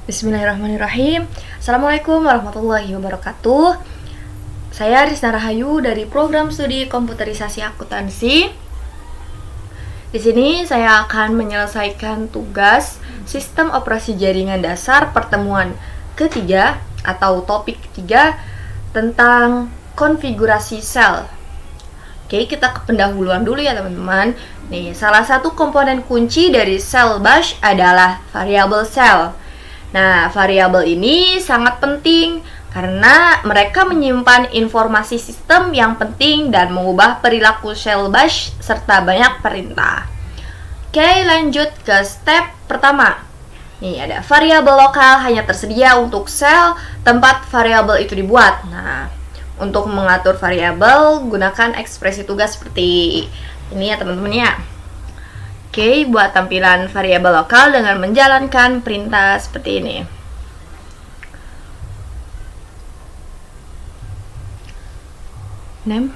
Bismillahirrahmanirrahim. Assalamualaikum warahmatullahi wabarakatuh. Saya Rizna Rahayu dari program studi komputerisasi akuntansi. Di sini saya akan menyelesaikan tugas sistem operasi jaringan dasar pertemuan ketiga atau topik ketiga tentang konfigurasi sel. Oke, kita ke pendahuluan dulu ya teman-teman. Nih, salah satu komponen kunci dari sel bash adalah variabel sel. Nah, variabel ini sangat penting karena mereka menyimpan informasi sistem yang penting dan mengubah perilaku sel bash serta banyak perintah. Oke, lanjut ke step pertama. Nih, ada variabel lokal hanya tersedia untuk sel tempat variabel itu dibuat. Nah, untuk mengatur variabel, gunakan ekspresi tugas seperti ini ya teman-teman ya. Oke, buat tampilan variabel lokal dengan menjalankan perintah seperti ini. Name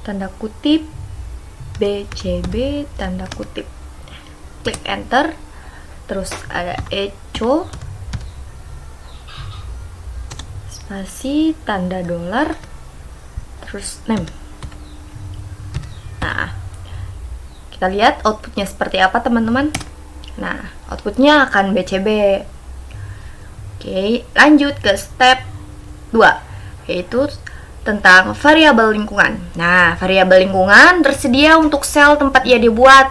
tanda kutip BCB tanda kutip, klik enter, terus ada echo spasi tanda dolar terus name. Nah, kita lihat outputnya seperti apa teman-teman. Nah, outputnya akan BCB. Oke, lanjut ke step 2, yaitu tentang variabel lingkungan. Nah, variabel lingkungan tersedia untuk sel tempat ia dibuat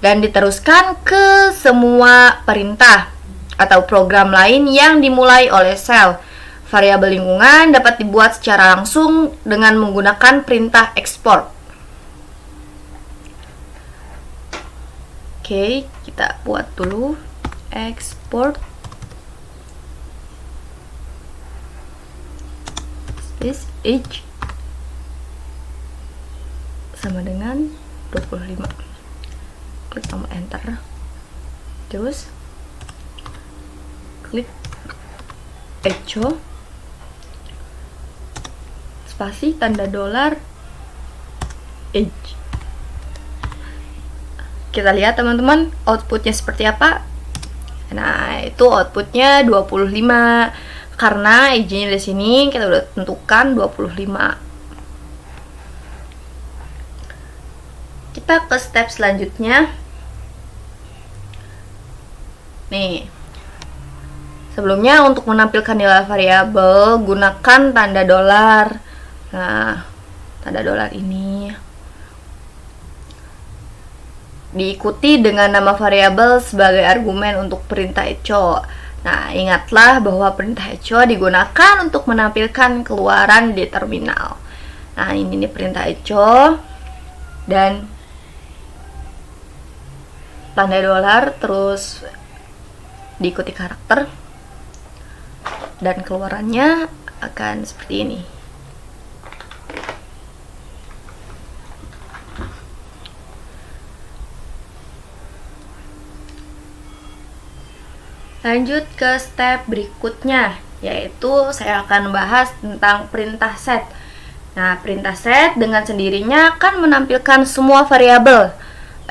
dan diteruskan ke semua perintah atau program lain yang dimulai oleh sel. Variabel lingkungan dapat dibuat secara langsung dengan menggunakan perintah export. Oke, kita buat dulu export space age sama dengan 25. Klik tombol enter. Terus klik echo spasi tanda dolar age. Kita lihat teman-teman outputnya seperti apa. Nah, itu outputnya 25 karena age-nya di sini kita udah tentukan 25. Kita ke step selanjutnya. Nih, sebelumnya untuk menampilkan nilai variabel gunakan tanda dolar. Nah, tanda dolar ini diikuti dengan nama variabel sebagai argumen untuk perintah echo. Nah, ingatlah bahwa perintah echo digunakan untuk menampilkan keluaran di terminal. Nah, ini nih perintah echo dan tanda dolar terus diikuti karakter dan keluarannya akan seperti ini. Lanjut ke step berikutnya, yaitu saya akan membahas tentang perintah set. Nah, perintah set dengan sendirinya akan menampilkan semua variabel,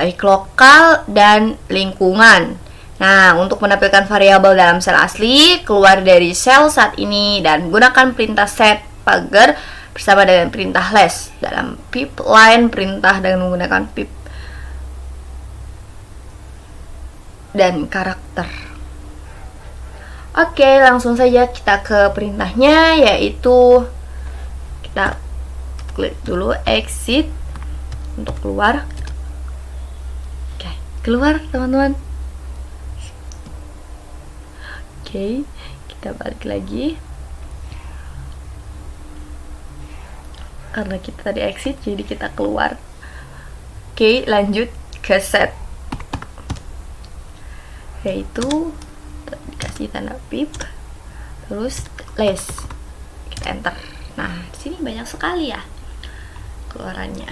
baik lokal dan lingkungan. Nah, untuk menampilkan variabel dalam sel asli, keluar dari sel saat ini dan gunakan perintah set pagar bersama dengan perintah less dalam pip line perintah dengan menggunakan pip dan karakter. Oke, langsung saja kita ke perintahnya, yaitu kita klik dulu exit untuk keluar. Oke, keluar teman-teman. Oke, kita balik lagi. Karena kita tadi exit, jadi kita keluar. Oke, lanjut ke set, yaitu dikasih tanda pip terus less, kita enter. Nah, di sini banyak sekali ya keluarannya.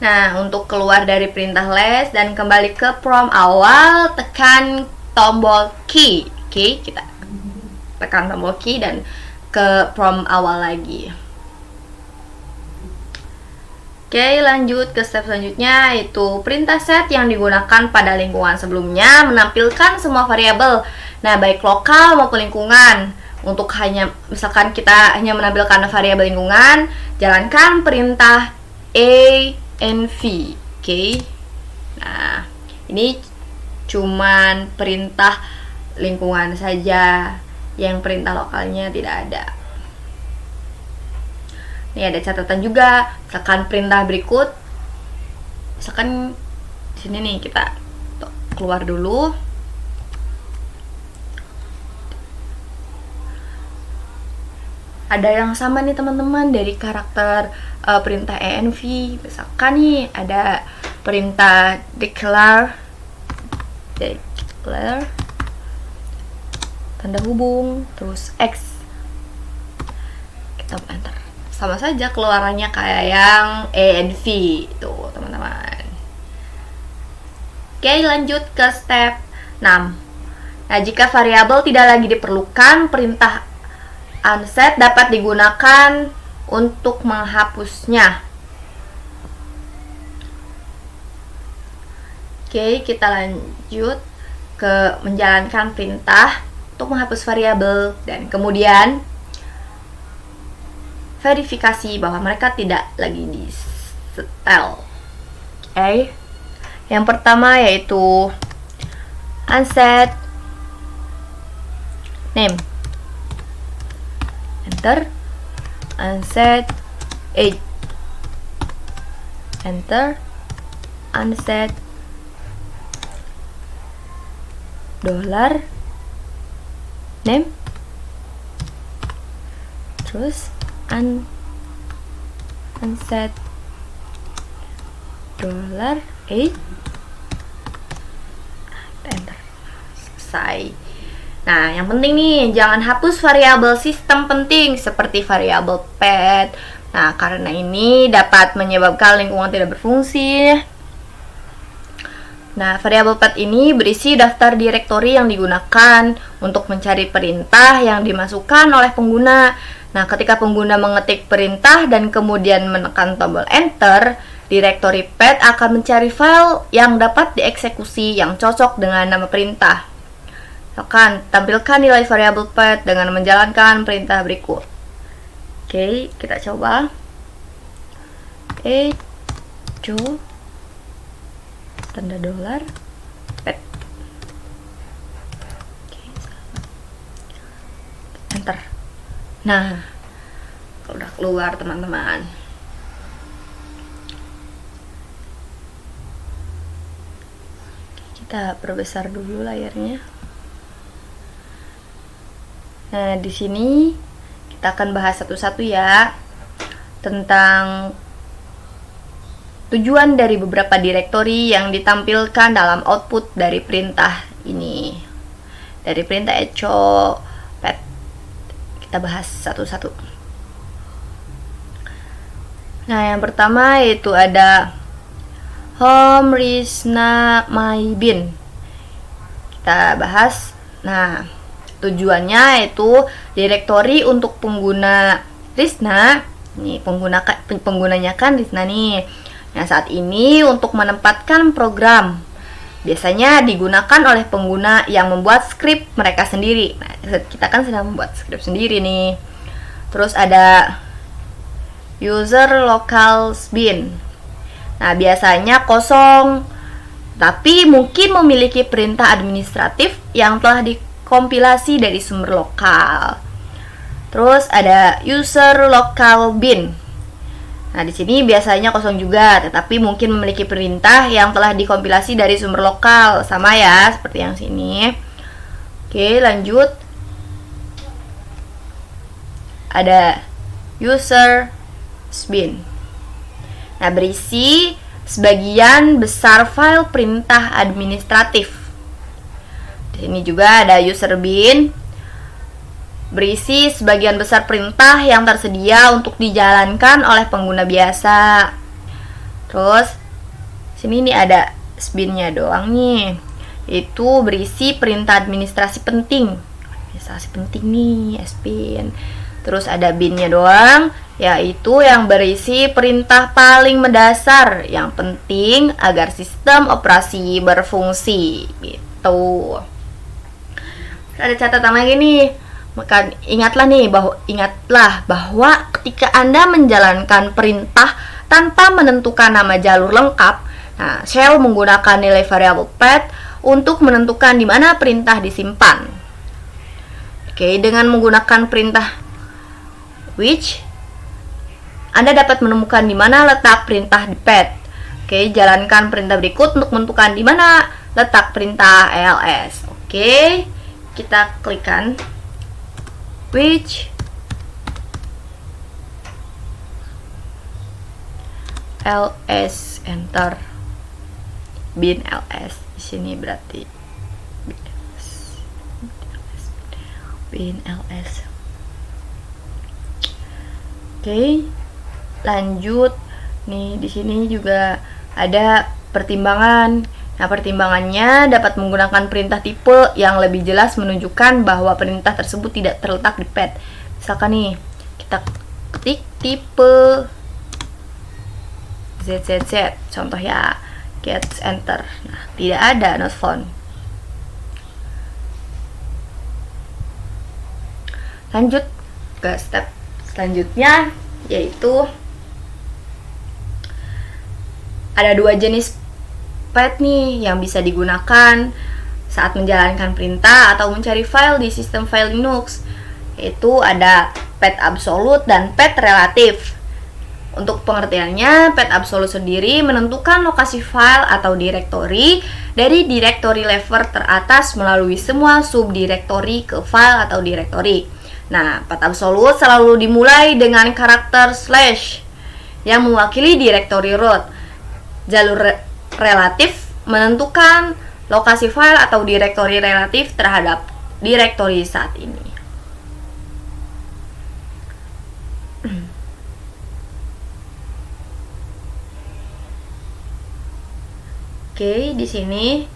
Nah, untuk keluar dari perintah less dan kembali ke prompt awal, tekan tombol key. Oke, kita tekan tombol key dan ke prompt awal lagi. Oke, lanjut ke step selanjutnya, yaitu perintah set yang digunakan pada lingkungan sebelumnya menampilkan semua variabel. Nah, baik lokal maupun lingkungan. Untuk misalkan kita hanya menampilkan variabel lingkungan, jalankan perintah env. Oke. Nah, ini cuman perintah lingkungan saja, yang perintah lokalnya tidak ada. Ini ada catatan juga, misalkan perintah berikut, misalkan di sini nih kita keluar dulu. Ada yang sama nih teman-teman dari karakter perintah env. Misalkan nih ada perintah declare tanda hubung terus x, kita enter, sama saja keluarannya kayak yang env itu teman-teman. Oke, lanjut ke step 6. Nah, jika variabel tidak lagi diperlukan, perintah unset dapat digunakan untuk menghapusnya. Oke, kita lanjut ke menjalankan perintah untuk menghapus variabel dan kemudian verifikasi bahwa mereka tidak lagi di setel. Oke. Yang pertama yaitu unset name. Enter. Unset age. Enter. Unset dollar name. Terus unset dollar age. Enter. Selesai. Nah, yang penting nih, jangan hapus variabel sistem penting seperti variabel pet. Nah, karena ini dapat menyebabkan lingkungan tidak berfungsi. Nah, variabel pet ini berisi daftar direktori yang digunakan untuk mencari perintah yang dimasukkan oleh pengguna. Nah, ketika pengguna mengetik perintah dan kemudian menekan tombol enter, direktori pet akan mencari file yang dapat dieksekusi yang cocok dengan nama perintah. Misalkan, tampilkan nilai variabel pet dengan menjalankan perintah berikut. Oke, kita coba. Echo tanda dolar pet. Oke, enter. Nah, udah keluar teman-teman. Kita perbesar dulu layarnya. Nah, di sini kita akan bahas satu-satu ya tentang tujuan dari beberapa direktori yang ditampilkan dalam output dari perintah ini. Dari perintah echo pet. Kita bahas satu-satu. Nah, yang pertama yaitu ada home Risna my bin. Kita bahas. Nah, tujuannya yaitu direktori untuk pengguna Risna. Nih, penggunanya kan Risna nih. Nah, saat ini untuk menempatkan program biasanya digunakan oleh pengguna yang membuat skrip mereka sendiri. Nah, kita kan sedang membuat skrip sendiri nih. Terus ada user locals bin. Nah, biasanya kosong, tapi mungkin memiliki perintah administratif yang telah dikompilasi dari sumber lokal. Terus ada user local bin. Nah, di sini biasanya kosong juga, tetapi mungkin memiliki perintah yang telah dikompilasi dari sumber lokal, sama ya, seperti yang sini. Oke, lanjut. Ada user bin. Nah, berisi sebagian besar file perintah administratif. Di sini juga ada user bin, berisi sebagian besar perintah yang tersedia untuk dijalankan oleh pengguna biasa. Terus sini nih ada spinnya doang nih. Itu berisi perintah administrasi penting. Administrasi penting nih, spin. Terus ada binnya doang, yaitu yang berisi perintah paling mendasar yang penting agar sistem operasi berfungsi gitu. Ada catatan lagi nih. Maka ingatlah bahwa ketika Anda menjalankan perintah tanpa menentukan nama jalur lengkap, nah, shell menggunakan nilai variabel path untuk menentukan di mana perintah disimpan. Oke, dengan menggunakan perintah which, Anda dapat menemukan di mana letak perintah di path. Oke, jalankan perintah berikut untuk menentukan di mana letak perintah ls. Oke, kita klikkan which ls, enter. Bin ls di sini berarti bin ls. Oke, lanjut nih. Di sini juga ada pertimbangan. Nah, pertimbangannya dapat menggunakan perintah tipe yang lebih jelas menunjukkan bahwa perintah tersebut tidak terletak di path. Misalkan nih, kita ketik tipe ZZZ, contoh ya, get enter. Nah, tidak ada, not found. Lanjut ke step selanjutnya, yaitu ada dua jenis path nih yang bisa digunakan saat menjalankan perintah atau mencari file di sistem file Linux, yaitu ada path absolute dan path relatif. Untuk pengertiannya, path absolute sendiri menentukan lokasi file atau direktori dari direktori level teratas melalui semua subdirektori ke file atau direktori. Nah, path absolute selalu dimulai dengan karakter slash yang mewakili direktori root. Jalur relatif menentukan lokasi file atau direktori relatif terhadap direktori saat ini. Oke, di sini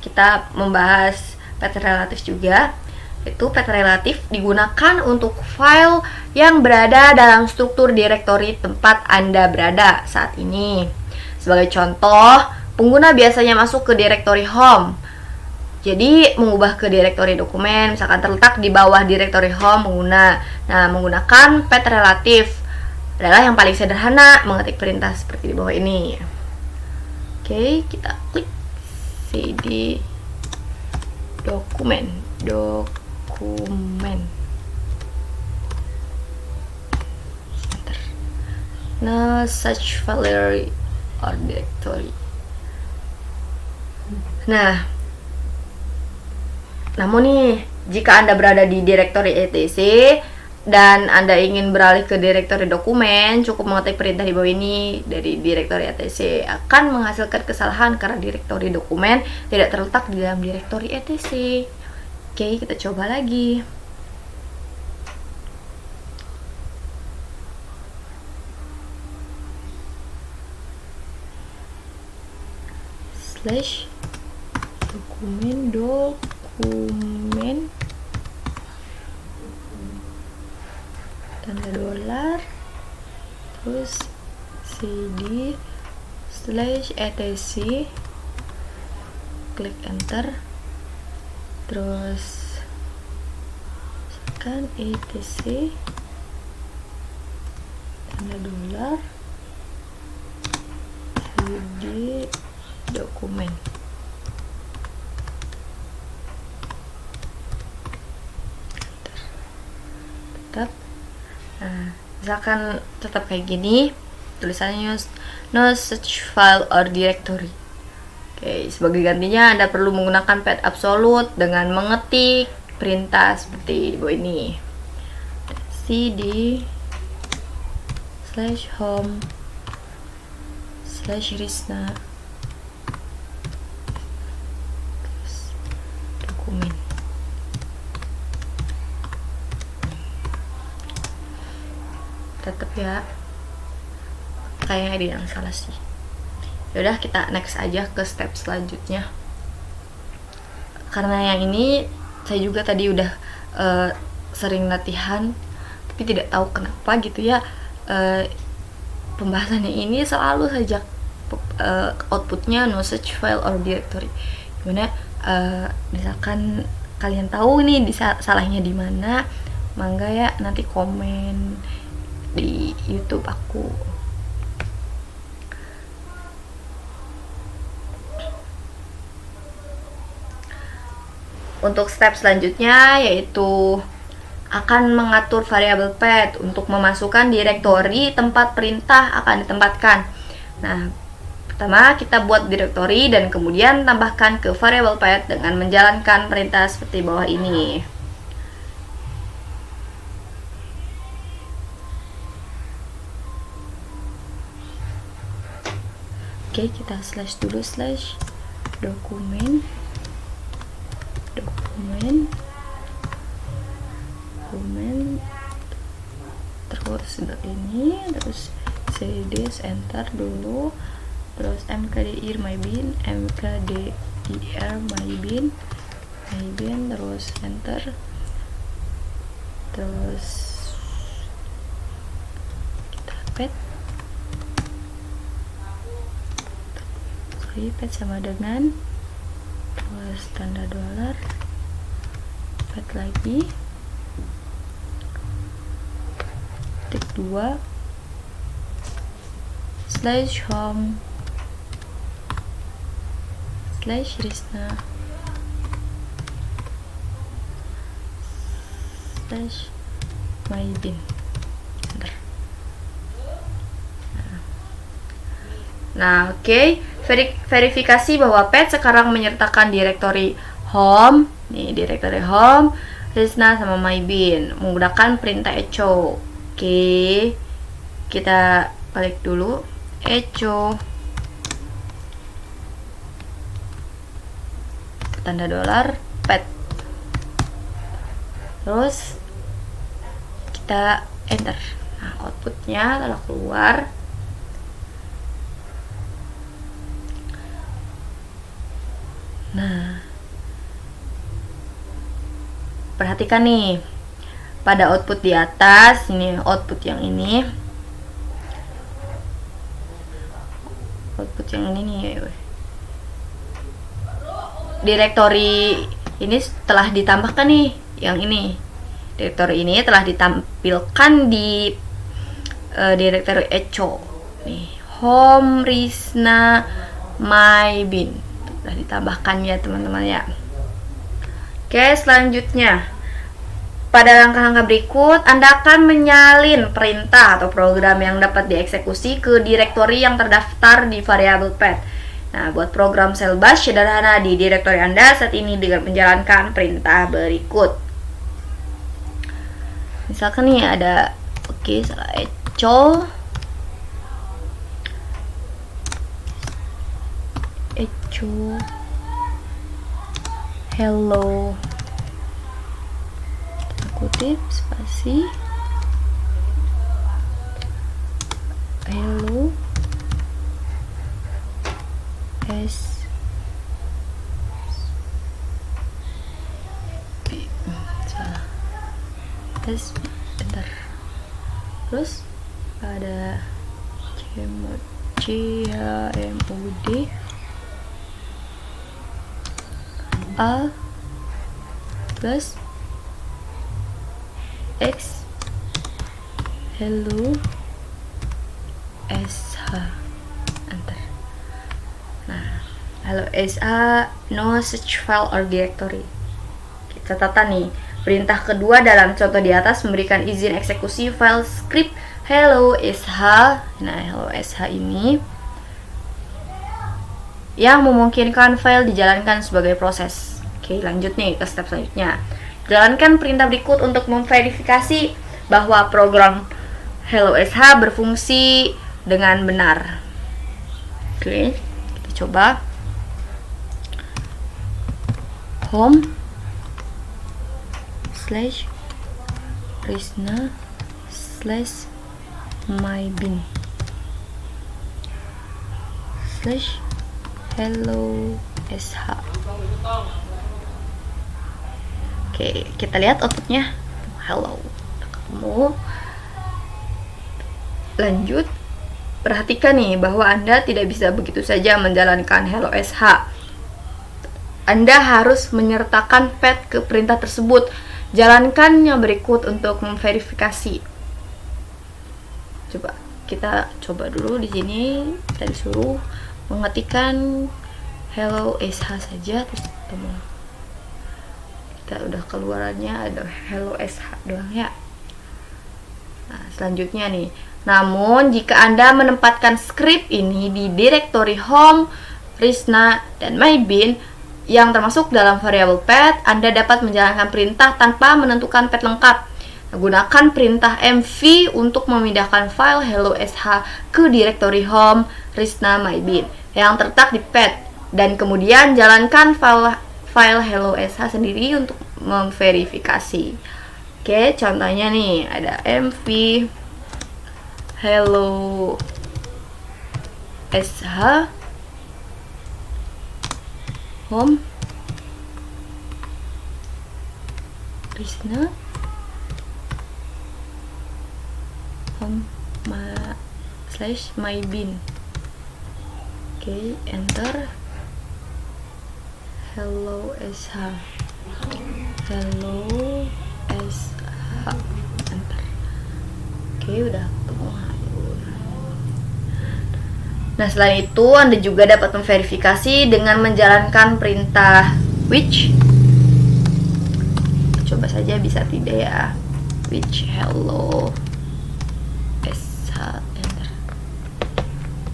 kita membahas path relatif juga. Itu path relatif digunakan untuk file yang berada dalam struktur direktori tempat Anda berada saat ini. Sebagai contoh, pengguna biasanya masuk ke direktori home. Jadi, mengubah ke direktori dokumen, misalkan terletak di bawah direktori home pengguna. Nah, menggunakan path relatif adalah yang paling sederhana mengetik perintah seperti di bawah ini. Oke, kita klik cd dokumen. Nah, search file or directory. Nah, namun nih, jika Anda berada di direktori etc dan Anda ingin beralih ke direktori dokumen, cukup mengetik perintah di bawah ini dari direktori etc. Akan menghasilkan kesalahan karena direktori dokumen tidak terletak di dalam direktori etc. Oke, kita coba lagi. Slash dokumen tanda dolar, terus cd slash etc, klik enter, terus tekan etc tanda dolar cd dokumen. Tetap. Nah, misalkan tetap kayak gini, tulisannya no such file or directory. Oke, sebagai gantinya Anda perlu menggunakan path absolute dengan mengetik perintah seperti di bawah ini. cd slash home slash risna dokumen. Tetap ya, kayaknya ada yang salah sih. Yaudah, kita next aja ke step selanjutnya. karena yang ini saya juga tadi udah sering latihan, tapi tidak tahu kenapa gitu ya, pembahasannya ini selalu saja outputnya no such file or directory. Gimana misalkan kalian tahu nih salahnya di mana, mangga ya nanti komen di YouTube aku. Untuk step selanjutnya yaitu akan mengatur variabel path untuk memasukkan direktori tempat perintah akan ditempatkan. Nah, pertama kita buat direktori dan kemudian tambahkan ke variabel path dengan menjalankan perintah seperti bawah ini. Oke, kita slash dulu, slash dokumen terus ini, terus cd enter dulu, terus mkdir mybin, mybin, terus enter, terus kita pet sama dengan terus tanda dolar, pet lagi, tik 2 slash home slash Risna slash mybin. Nah, oke. Verifikasi bahwa pet sekarang menyertakan direktori home, nih direktori home, Risna sama mybin menggunakan perintah echo. Oke, kita balik dulu, echo tanda dolar pet, terus kita enter. Nah, outputnya telah keluar. Nah, perhatikan nih pada output di atas, ini output yang ini, nih, direktori ini telah ditambahkan nih, yang ini direktori ini telah ditampilkan di direktori echo nih, home Risna mybin sudah ditambahkan ya teman-teman ya. Oke, selanjutnya pada langkah-langkah berikut Anda akan menyalin perintah atau program yang dapat dieksekusi ke direktori yang terdaftar di variabel path. Nah, buat program shell bash sederhana di direktori Anda saat ini dengan menjalankan perintah berikut. Misalkan nih ada salah echo hello, kutip spasi hello s bentar, terus ada cmod a plus x hello sh enter. Nah, hello sh no such file or directory. Catatan nih, perintah kedua dalam contoh di atas memberikan izin eksekusi file script hello sh. Nah, hello sh ini yang memungkinkan file dijalankan sebagai proses. Oke, lanjut nih ke step selanjutnya. Jalankan perintah berikut untuk memverifikasi bahwa program hello sh berfungsi dengan benar. Oke, kita coba. Home slash Risna slash mybin slash hello sh. Oke, kita lihat outputnya. Hello, ketemu. Lanjut, perhatikan nih bahwa Anda tidak bisa begitu saja menjalankan hello SH. Anda harus menyertakan pet ke perintah tersebut. Jalankan yang berikut untuk memverifikasi. Coba kita coba dulu di sini. Kita disuruh mengetikkan hello SH saja, terus ketemu. Kita udah keluarannya ada hello SH doang ya. Nah, selanjutnya nih. Namun, jika Anda menempatkan script ini di direktori home, Risna, dan mybin yang termasuk dalam variabel pet, Anda dapat menjalankan perintah tanpa menentukan pet lengkap. Gunakan perintah mv untuk memindahkan file hello sh ke direktori home, Risna, mybin yang terletak di pet, dan kemudian jalankan file hello sh sendiri untuk memverifikasi. Oke, contohnya nih ada mv hello sh home Risna home /mybin. Oke, enter. Hello sh enter. Oke, udah ketemu. Nah, selain itu Anda juga dapat memverifikasi dengan menjalankan perintah which. Coba saja bisa tidak ya. Which hello sh enter.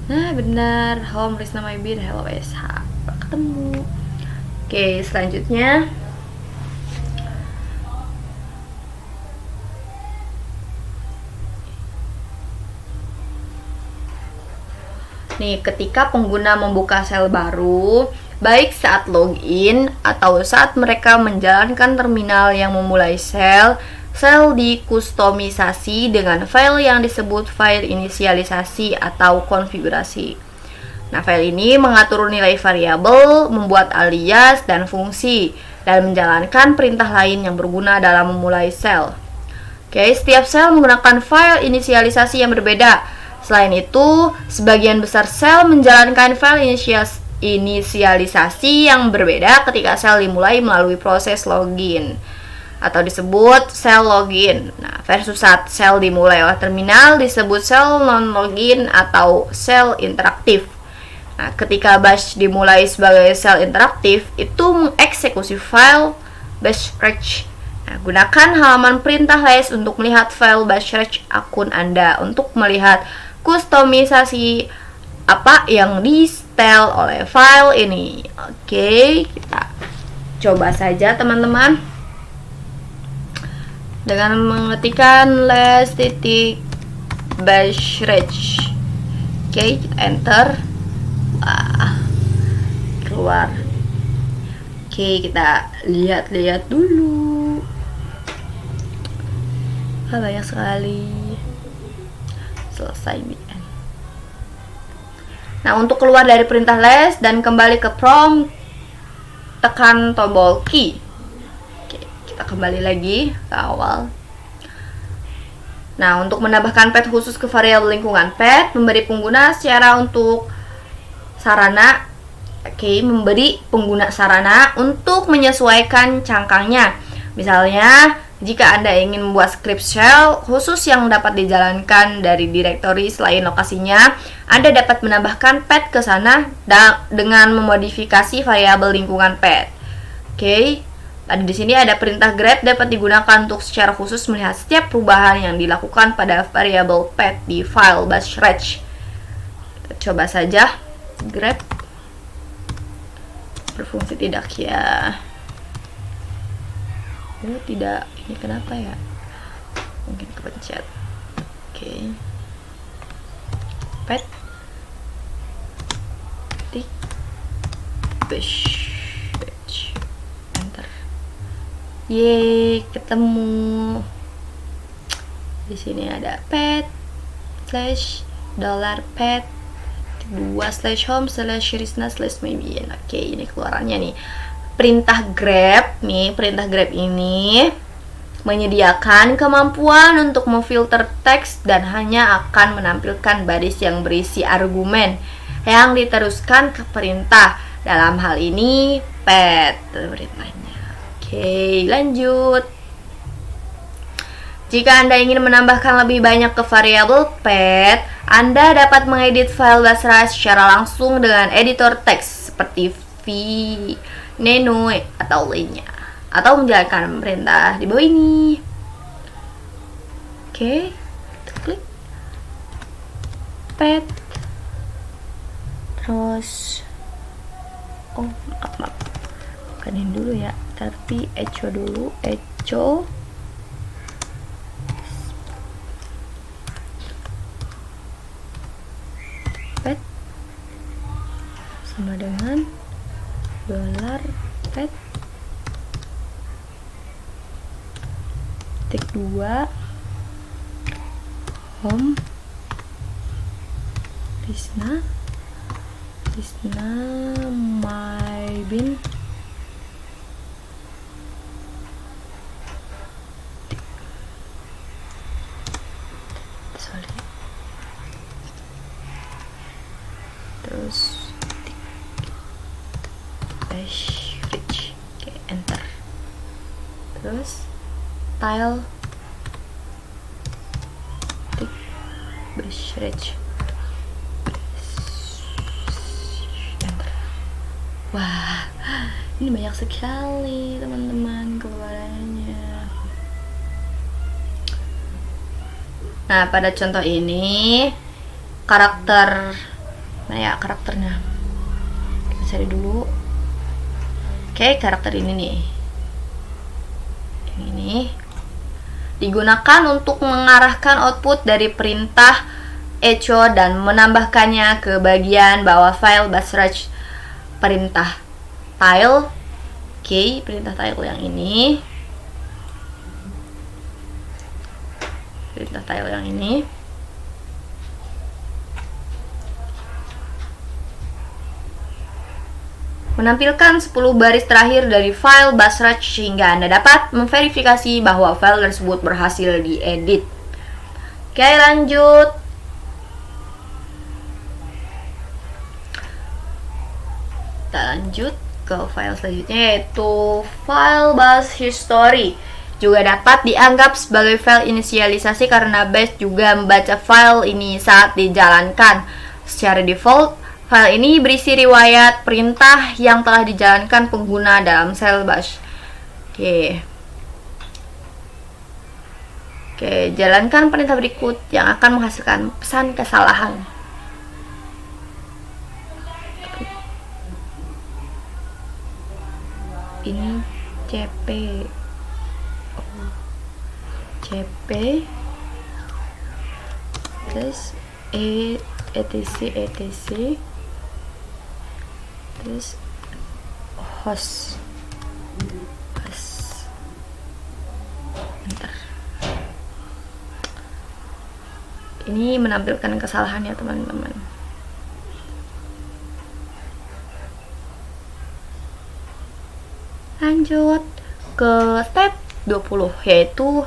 Nah, benar, home Risna mybin hello sh ketemu. Oke, selanjutnya nih, ketika pengguna membuka sel baru, baik saat login atau saat mereka menjalankan terminal yang memulai sel dikustomisasi dengan file yang disebut file inisialisasi atau konfigurasi. Nah, file ini mengatur nilai variabel, membuat alias dan fungsi, dan menjalankan perintah lain yang berguna dalam memulai sel. Oke, setiap sel menggunakan file inisialisasi yang berbeda. Selain itu, sebagian besar sel menjalankan file inisialisasi yang berbeda ketika sel dimulai melalui proses login atau disebut sel login. Nah, versus saat sel dimulai oleh terminal disebut sel non-login atau sel interaktif. Nah, ketika bash dimulai sebagai sel interaktif, itu mengeksekusi file bashrec. Nah, gunakan halaman perintah list untuk melihat file bashrec akun Anda untuk melihat kustomisasi apa yang di-setel oleh file ini. Oke, kita coba saja teman-teman dengan mengetikkan less.bashrec. Oke, kita enter. Wah, keluar. Oke, kita lihat-lihat dulu. Banyak sekali. Selesai BN. Nah, untuk keluar dari perintah less dan kembali ke prompt, tekan tombol key. Oke, kita kembali lagi ke awal. Nah, untuk menambahkan pet khusus ke variabel lingkungan pet, memberi pengguna memberi pengguna sarana untuk menyesuaikan cangkangnya. Misalnya, jika Anda ingin membuat script shell khusus yang dapat dijalankan dari direktori selain lokasinya, Anda dapat menambahkan pet ke sana dengan memodifikasi variabel lingkungan pet. Oke, tadi di sini ada perintah grep dapat digunakan untuk secara khusus melihat setiap perubahan yang dilakukan pada variabel pet di file bashrec. Kita coba saja grep berfungsi tidak ya. Oh, tidak, ini kenapa ya? Mungkin kepencet. Oke. Pet tik bash enter. Yeay, ketemu. Di sini ada pet $pet 2/home/Risna/mybin. Oke, ini keluarannya nih. perintah grep nih, perintah grep ini menyediakan kemampuan untuk memfilter teks dan hanya akan menampilkan baris yang berisi argumen yang diteruskan ke perintah. Dalam hal ini pet perintahnya. Oke, lanjut. Jika Anda ingin menambahkan lebih banyak ke variabel pet, Anda dapat mengedit file Basra secara langsung dengan editor teks seperti Neno atau lainnya, atau menjalankan perintah di bawah ini. Oke, kita klik pet, terus maaf, bukanin dulu ya, tapi echo dulu, echo pet sama dengan $pet tik 2 home Risna my bin terus fridge. Oke, enter. Terus tile tik fridge, enter. Wah, ini banyak sekali teman-teman keluarannya. Nah, pada contoh ini karakternya, kita cari dulu. Oke, karakter ini nih, yang ini digunakan untuk mengarahkan output dari perintah echo dan menambahkannya ke bagian bawah file Basraj perintah tile. Oke, perintah tile yang ini, perintah tile yang ini menampilkan 10 baris terakhir dari file Basraj sehingga Anda dapat memverifikasi bahwa file tersebut berhasil diedit. Oke, lanjut. Kita lanjut ke file selanjutnya, yaitu file bus history. Juga dapat dianggap sebagai file inisialisasi karena base juga membaca file ini saat dijalankan. Secara default, file ini berisi riwayat perintah yang telah dijalankan pengguna dalam shell bash. Oke, jalankan perintah berikut yang akan menghasilkan pesan kesalahan. Ini cp terus etc terus host. Bentar. Ini menampilkan kesalahan ya teman-teman. Lanjut ke step 20, yaitu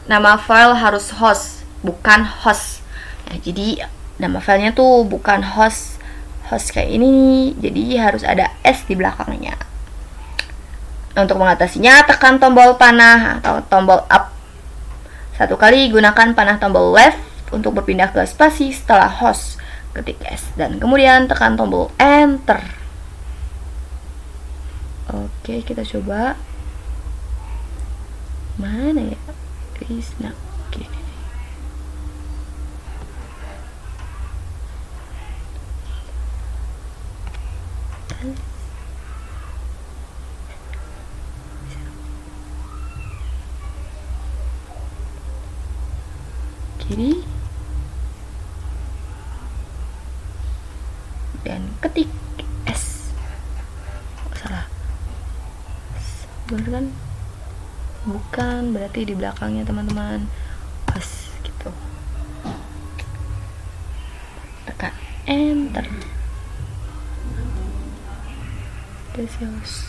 nama file harus host, bukan host. Nah, jadi nama filenya tuh bukan host kayak ini, jadi harus ada S di belakangnya. Untuk mengatasinya, tekan tombol panah atau tombol up. Satu kali gunakan panah tombol left untuk berpindah ke spasi setelah host, ketik S, dan kemudian tekan tombol enter. Oke, kita coba. Mana ya? Risna. Oke. Kiri dan ketik S. Salah. Bener kan? Bukan, berarti di belakangnya teman-teman. Pas gitu. Tekan enter. Terus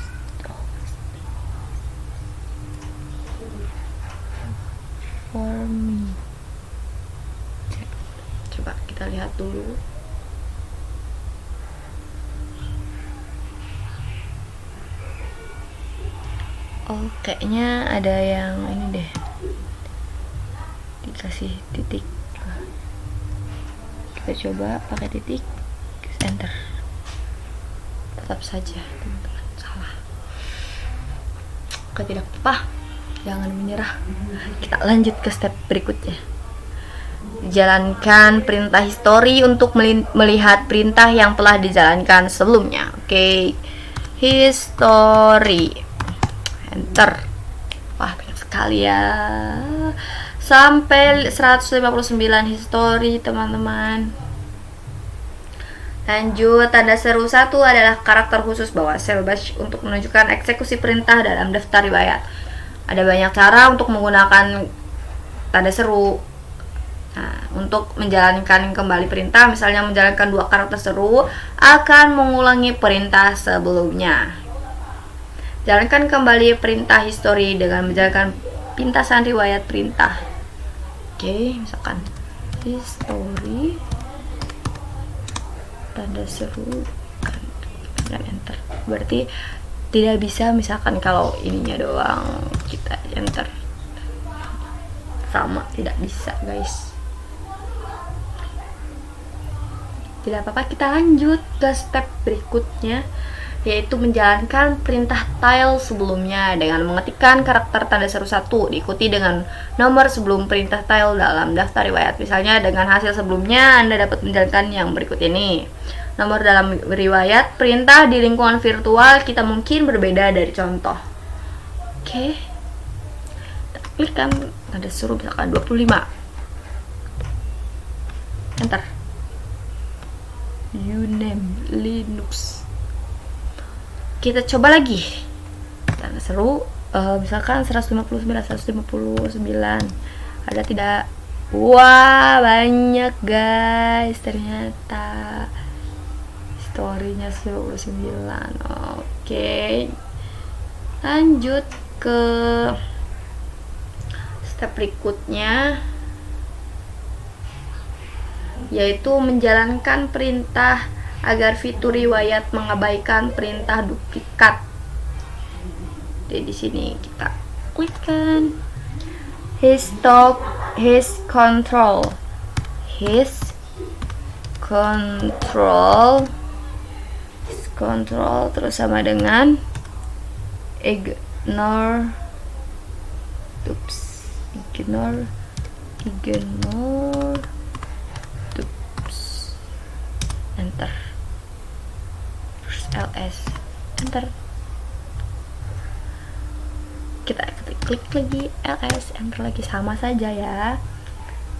for me. Coba kita lihat dulu. Oh, kayaknya ada yang ini deh, dikasih titik. Kita coba pakai titik, enter. Tetap saja teman-teman salah. Oke, tidak apa-apa, jangan menyerah. Kita lanjut ke step berikutnya. Jalankan perintah history untuk melihat perintah yang telah dijalankan sebelumnya. Oke, history, enter. Wah, banyak sekali ya, sampai 159 history teman-teman. Lanjut, tanda seru 1 adalah karakter khusus bawah sel bash untuk menunjukkan eksekusi perintah dalam daftar riwayat. Ada banyak cara untuk menggunakan tanda seru. Nah, untuk menjalankan kembali perintah, misalnya menjalankan 2 karakter seru akan mengulangi perintah sebelumnya. Jalankan kembali perintah history dengan menjalankan pintasan riwayat perintah. Oke, misalkan history tanda seru dan enter. Berarti tidak bisa misalkan kalau ininya doang kita enter, sama tidak bisa guys. Tidak apa-apa, kita lanjut ke step berikutnya, yaitu menjalankan perintah tile sebelumnya dengan mengetikkan karakter tanda seru 1 diikuti dengan nomor sebelum perintah tile dalam daftar riwayat. Misalnya dengan hasil sebelumnya Anda dapat menjalankan yang berikut ini. Nomor dalam riwayat perintah di lingkungan virtual kita mungkin berbeda dari contoh. Oke, kita klikkan tanda seru misalkan 25, enter. Uname Linux. Kita coba lagi tanda seru, misalkan 159 ada tidak? Wah, banyak guys, ternyata historinya 99. Oke, lanjut ke step berikutnya, yaitu menjalankan perintah agar fitur riwayat mengabaikan perintah duplikat. Jadi di sini kita klikkan his control terus sama dengan ignore enter. ls, enter. Kita klik lagi ls, enter lagi, sama saja ya.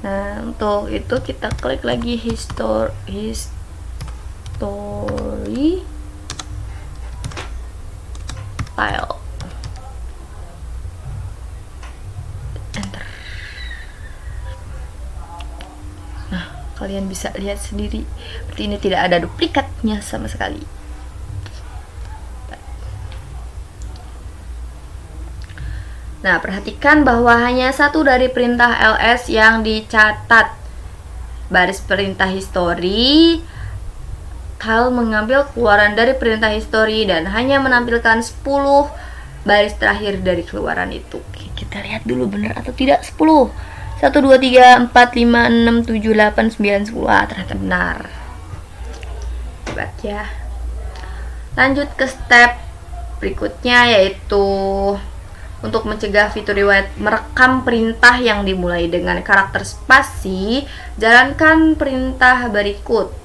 Nah, untuk itu kita klik lagi history tile, enter. Nah, kalian bisa lihat sendiri, berarti ini tidak ada duplikatnya sama sekali. Nah, perhatikan bahwa hanya satu dari perintah ls yang dicatat. Baris perintah history tile mengambil keluaran dari perintah history dan hanya menampilkan 10 baris terakhir dari keluaran itu. Oke, kita lihat dulu benar atau tidak 10. 1, 2, 3, 4, 5, 6, 7, 8, 9, 10. Ternyata benar. Hebat ya. Lanjut ke step berikutnya, yaitu untuk mencegah fitur riwayat merekam perintah yang dimulai dengan karakter spasi, jalankan perintah berikut.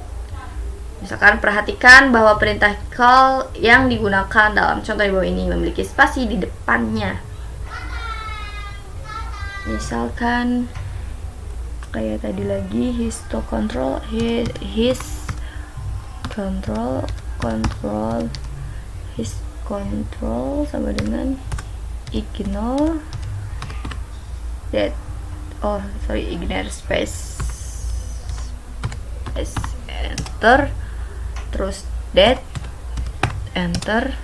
Misalkan perhatikan bahwa perintah call yang digunakan dalam contoh di bawah ini memiliki spasi di depannya. Misalkan kayak tadi lagi his control sama dengan ignore space enter, terus that, enter,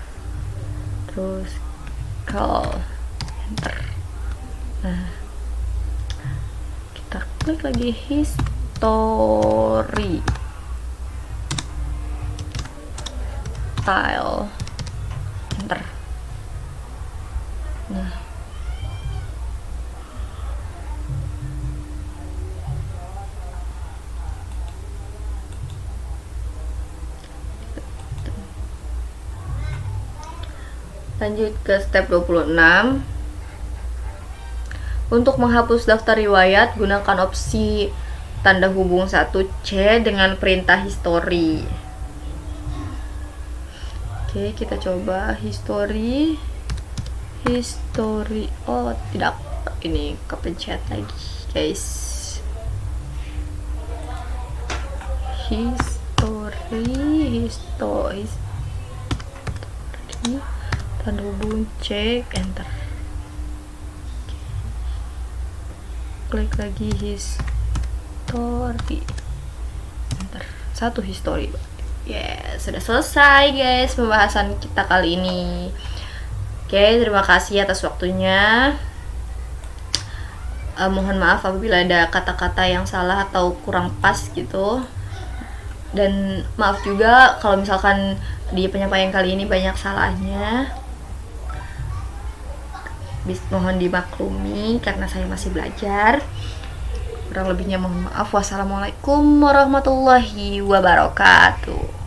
terus call, enter. Nah, Enter. Klik lagi history. Style. Enter. Nah. Lanjut ke step 26. Untuk menghapus daftar riwayat, gunakan opsi tanda hubung 1C dengan perintah history. Oke, kita coba history. Oh, tidak. Ini kepencet lagi, guys. History. Tanda hubung cek, enter. Klik lagi history, enter. 1 history. Sudah selesai guys pembahasan kita kali ini. Oke, terima kasih atas waktunya. Mohon maaf apabila ada kata-kata yang salah atau kurang pas gitu. Dan maaf juga kalau misalkan di penyampaian kali ini banyak salahnya. Mohon dimaklumi karena saya masih belajar. Kurang lebihnya mohon maaf. Wassalamualaikum warahmatullahi wabarakatuh.